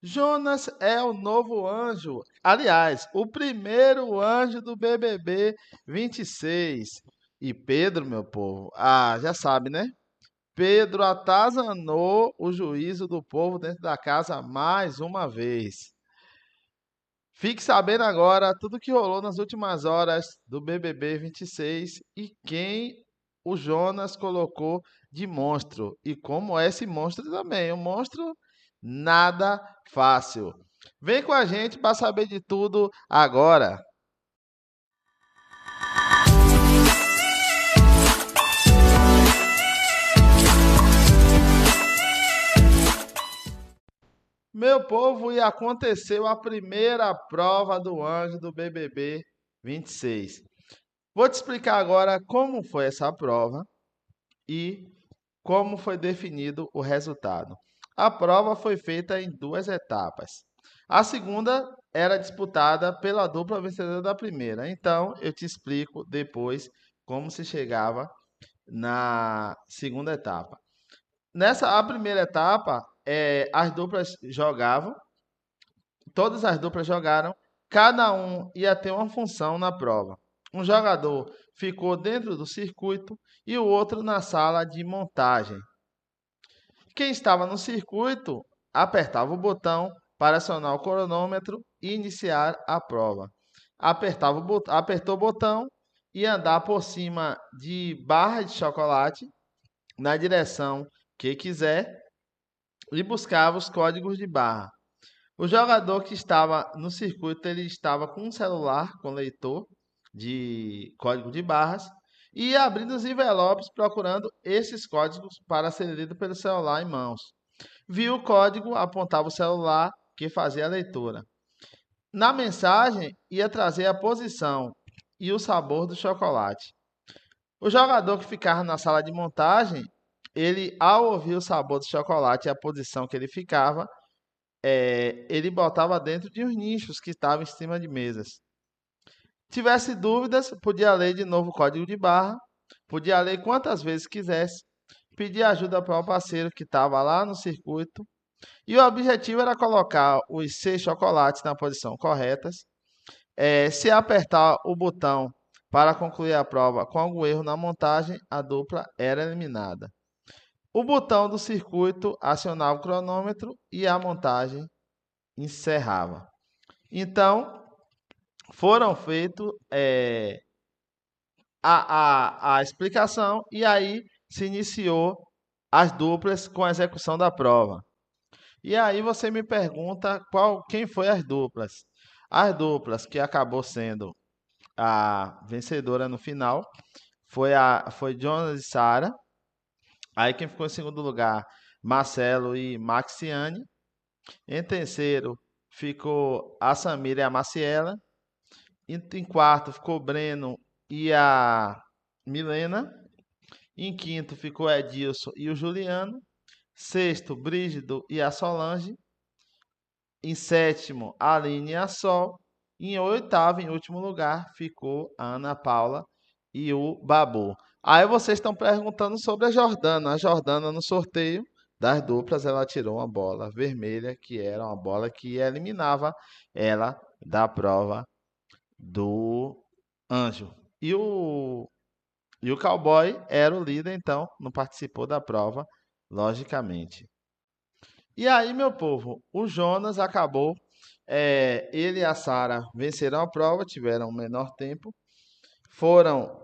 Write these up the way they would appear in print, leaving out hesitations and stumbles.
Jonas é o novo anjo. Aliás, o primeiro anjo do BBB 26. E Pedro, meu povo, já sabe, né? Pedro atazanou o juízo do povo dentro da casa mais uma vez. Fique sabendo agora tudo que rolou nas últimas horas do BBB 26 e quem o Jonas colocou de monstro. E como é esse monstro também. Um monstro nada fácil. Vem com a gente para saber de tudo agora. Meu povo, e aconteceu a primeira prova do anjo do BBB 26. Vou te explicar agora como foi essa prova e como foi definido o resultado. A prova foi feita em duas etapas. A segunda era disputada pela dupla vencedora da primeira. Então, eu te explico depois como se chegava na segunda etapa. A primeira etapa, as duplas jogavam, todas as duplas jogaram, cada um ia ter uma função na prova. Um jogador ficou dentro do circuito e o outro na sala de montagem. Quem estava no circuito apertava o botão para acionar o cronômetro e iniciar a prova. Apertou o botão e andar por cima de barra de chocolate na direção que quiser e buscava os códigos de barra. O jogador que estava no circuito, ele estava com um celular com leitor de código de barras e ia abrindo os envelopes procurando esses códigos para ser lido pelo celular em mãos. Viu o código, apontava o celular que fazia a leitura. Na mensagem, ia trazer a posição e o sabor do chocolate. O jogador que ficava na sala de montagem, ele, ao ouvir o sabor do chocolate e a posição que ele ficava, ele botava dentro de uns nichos que estavam em cima de mesas. Tivesse dúvidas, podia ler de novo o código de barra, podia ler quantas vezes quisesse, pedir ajuda para o parceiro que estava lá no circuito. E o objetivo era colocar os 6 chocolates na posição corretas. Se apertar o botão para concluir a prova com algum erro na montagem, a dupla era eliminada. O botão do circuito acionava o cronômetro e a montagem encerrava. Então, foram feitos a explicação e aí se iniciou as duplas com a execução da prova. E aí você me pergunta quem foi as duplas. As duplas que acabou sendo a vencedora no final foi Jonas e Sara. Aí quem ficou em segundo lugar, Marcelo e Maxiane. Em terceiro ficou a Samira e a Maciela. Em quarto ficou Breno e a Milena. Em quinto ficou Edilson e o Juliano. Sexto, Brígido e a Solange. Em sétimo, a Aline e a Sol. Em oitavo, em último lugar, ficou a Ana Paula e o Babu. Aí vocês estão perguntando sobre a Jordana. A Jordana, no sorteio das duplas, ela tirou uma bola vermelha, que era uma bola que eliminava ela da prova do anjo. E o cowboy era o líder, então não participou da prova, logicamente. E aí, meu povo, o Jonas acabou. Ele e a Sara venceram a prova, tiveram um menor tempo. Foram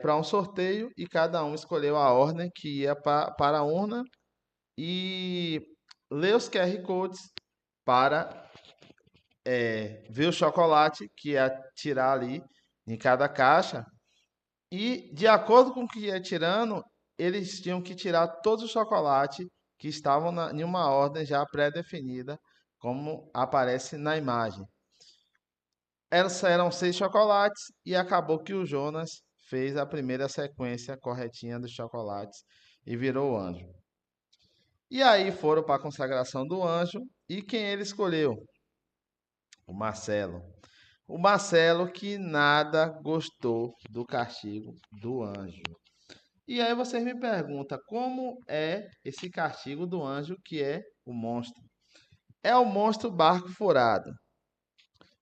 para um sorteio e cada um escolheu a ordem que ia para a urna e ler os QR Codes para ver o chocolate que ia tirar ali em cada caixa. E, de acordo com o que ia tirando, eles tinham que tirar todos os chocolates que estavam em uma ordem já pré-definida, como aparece na imagem. Eram 6 chocolates e acabou que o Jonas fez a primeira sequência corretinha dos chocolates e virou o anjo. E aí foram para a consagração do anjo e quem ele escolheu? O Marcelo. O Marcelo que nada gostou do castigo do anjo. E aí vocês me perguntam como é esse castigo do anjo que é o monstro. É o monstro barco furado.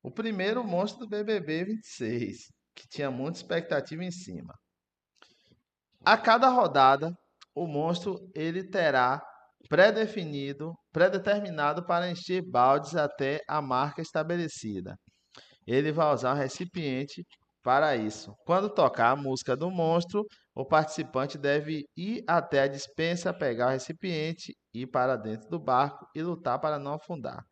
O primeiro monstro do BBB 26, que tinha muita expectativa em cima. A cada rodada, o monstro ele terá predeterminado para encher baldes até a marca estabelecida. Ele vai usar um recipiente para isso. Quando tocar a música do monstro, o participante deve ir até a despensa, pegar o recipiente, ir para dentro do barco e lutar para não afundar.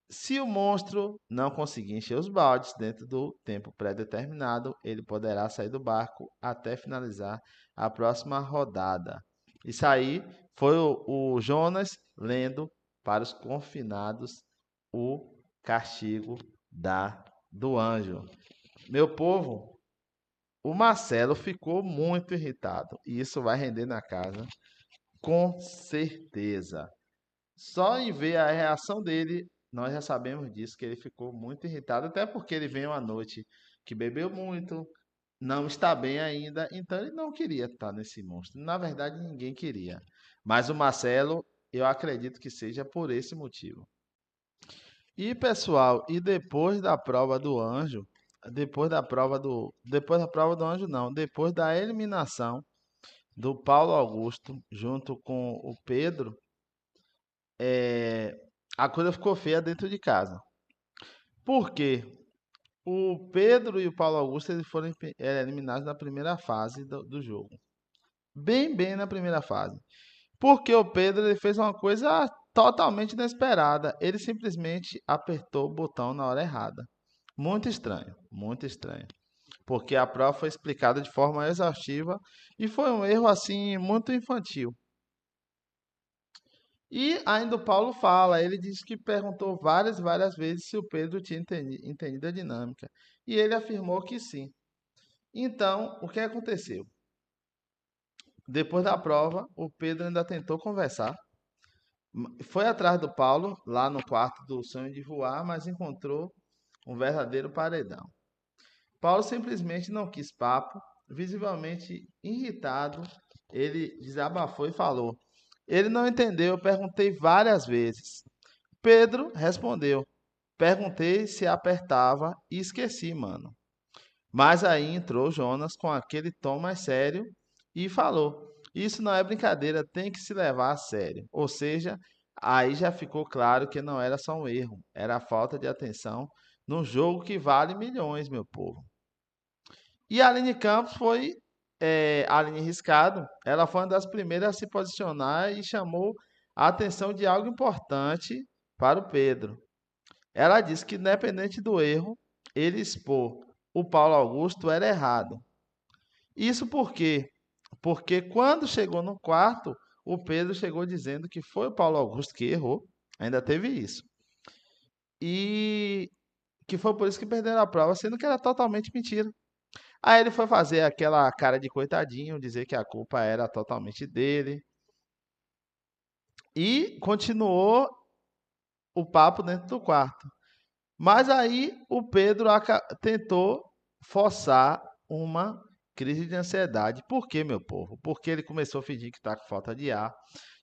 Se o monstro não conseguir encher os baldes dentro do tempo pré-determinado, ele poderá sair do barco até finalizar a próxima rodada. Isso aí foi o Jonas lendo para os confinados o castigo do anjo. Meu povo, o Marcelo ficou muito irritado e isso vai render na casa, com certeza. Só em ver a reação dele, nós já sabemos disso, que ele ficou muito irritado, até porque ele veio uma noite que bebeu muito, não está bem ainda, então ele não queria estar nesse monstro. Na verdade, ninguém queria. Mas o Marcelo, eu acredito que seja por esse motivo. E pessoal, e depois da prova do anjo, depois da prova do anjo não, depois da eliminação do Paulo Augusto junto com o Pedro, a coisa ficou feia dentro de casa. Por quê? O Pedro e o Paulo Augusto eles foram eliminados na primeira fase do jogo. Bem na primeira fase. Porque o Pedro ele fez uma coisa totalmente inesperada. Ele simplesmente apertou o botão na hora errada. Muito estranho, muito estranho. Porque a prova foi explicada de forma exaustiva e foi um erro assim muito infantil. E ainda o Paulo fala, ele diz que perguntou várias vezes se o Pedro tinha entendido a dinâmica. E ele afirmou que sim. Então, o que aconteceu? Depois da prova, o Pedro ainda tentou conversar. Foi atrás do Paulo, lá no quarto do sonho de voar, mas encontrou um verdadeiro paredão. Paulo simplesmente não quis papo, visivelmente irritado, ele desabafou e falou: ele não entendeu, eu perguntei várias vezes. Pedro respondeu: perguntei se apertava e esqueci, mano. Mas aí entrou Jonas com aquele tom mais sério e falou: isso não é brincadeira, tem que se levar a sério. Ou seja, aí já ficou claro que não era só um erro, era a falta de atenção num jogo que vale milhões, meu povo. E a Aline Campos foi, a Aline Riscado, ela foi uma das primeiras a se posicionar e chamou a atenção de algo importante para o Pedro. Ela disse que, independente do erro, ele expor o Paulo Augusto era errado. Isso por quê? Porque quando chegou no quarto, o Pedro chegou dizendo que foi o Paulo Augusto que errou. Ainda teve isso. E que foi por isso que perderam a prova, sendo que era totalmente mentira. Aí ele foi fazer aquela cara de coitadinho, dizer que a culpa era totalmente dele. E continuou o papo dentro do quarto. Mas aí o Pedro tentou forçar uma crise de ansiedade. Por quê, meu povo? Porque ele começou a fingir que está com falta de ar,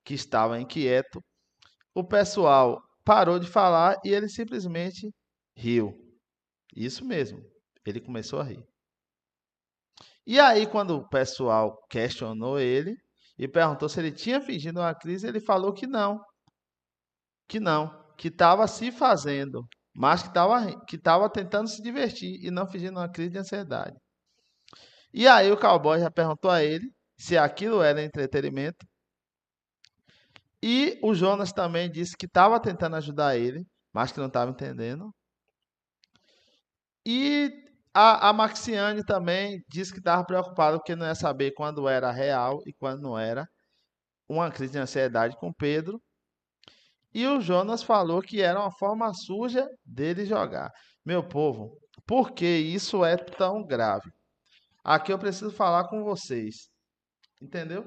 que estava inquieto. O pessoal parou de falar e ele simplesmente riu. Isso mesmo, ele começou a rir. E aí, quando o pessoal questionou ele e perguntou se ele tinha fingido uma crise, ele falou que não, que estava se fazendo, mas que estava tentando se divertir e não fingindo uma crise de ansiedade. E aí o cowboy já perguntou a ele se aquilo era entretenimento. E o Jonas também disse que estava tentando ajudar ele, mas que não estava entendendo. E a Maxiane também disse que estava preocupada porque não ia saber quando era real e quando não era. Uma crise de ansiedade com Pedro. E o Jonas falou que era uma forma suja dele jogar. Meu povo, por que isso é tão grave? Aqui eu preciso falar com vocês. Entendeu?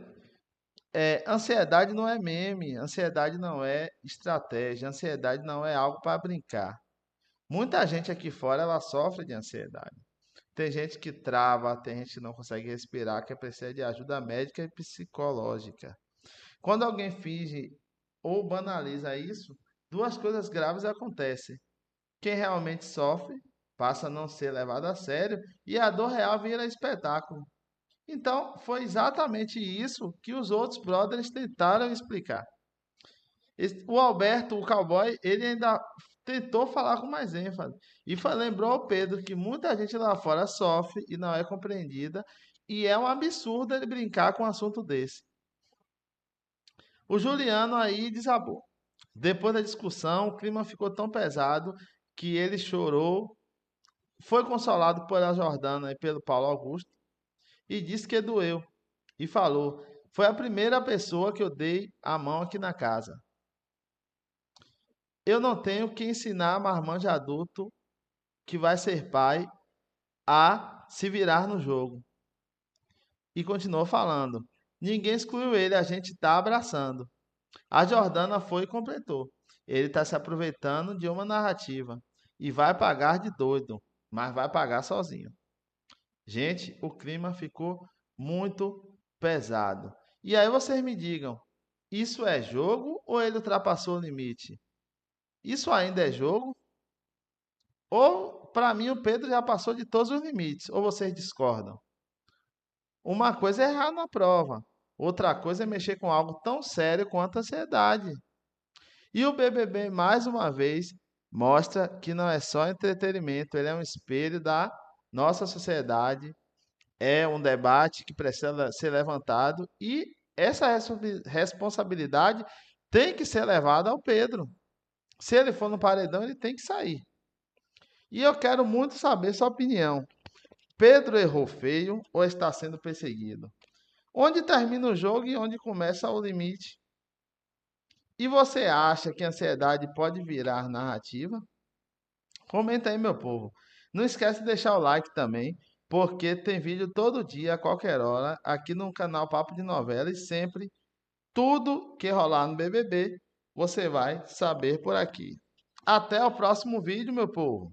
Ansiedade não é meme, ansiedade não é estratégia, ansiedade não é algo para brincar. Muita gente aqui fora ela sofre de ansiedade. Tem gente que trava, tem gente que não consegue respirar, que precisa de ajuda médica e psicológica. Quando alguém finge ou banaliza isso, duas coisas graves acontecem. Quem realmente sofre passa a não ser levado a sério e a dor real vira espetáculo. Então, foi exatamente isso que os outros brothers tentaram explicar. O Alberto, o cowboy, ele ainda tentou falar com mais ênfase e lembrou ao Pedro que muita gente lá fora sofre e não é compreendida, e é um absurdo ele brincar com um assunto desse. O Juliano aí desabou. Depois da discussão, o clima ficou tão pesado que ele chorou, foi consolado pela Jordana e pelo Paulo Augusto e disse que doeu. E falou: Foi a primeira pessoa que eu dei a mão aqui na casa. Eu não tenho que ensinar marmanjo adulto que vai ser pai a se virar no jogo. E continuou falando. Ninguém excluiu ele, a gente está abraçando. A Jordana foi e completou. Ele está se aproveitando de uma narrativa e vai pagar de doido, mas vai pagar sozinho. Gente, o clima ficou muito pesado. E aí vocês me digam, isso é jogo ou ele ultrapassou o limite? Isso ainda é jogo? Ou, para mim, o Pedro já passou de todos os limites? Ou vocês discordam? Uma coisa é errar na prova, outra coisa é mexer com algo tão sério quanto a ansiedade. E o BBB, mais uma vez, mostra que não é só entretenimento, ele é um espelho da nossa sociedade, é um debate que precisa ser levantado e essa responsabilidade tem que ser levada ao Pedro. Se ele for no paredão, ele tem que sair. E eu quero muito saber sua opinião. Pedro errou feio ou está sendo perseguido? Onde termina o jogo e onde começa o limite? E você acha que a ansiedade pode virar narrativa? Comenta aí, meu povo. Não esquece de deixar o like também, porque tem vídeo todo dia, a qualquer hora, aqui no canal Papo de Novela e sempre tudo que rolar no BBB, você vai saber por aqui. Até o próximo vídeo, meu povo.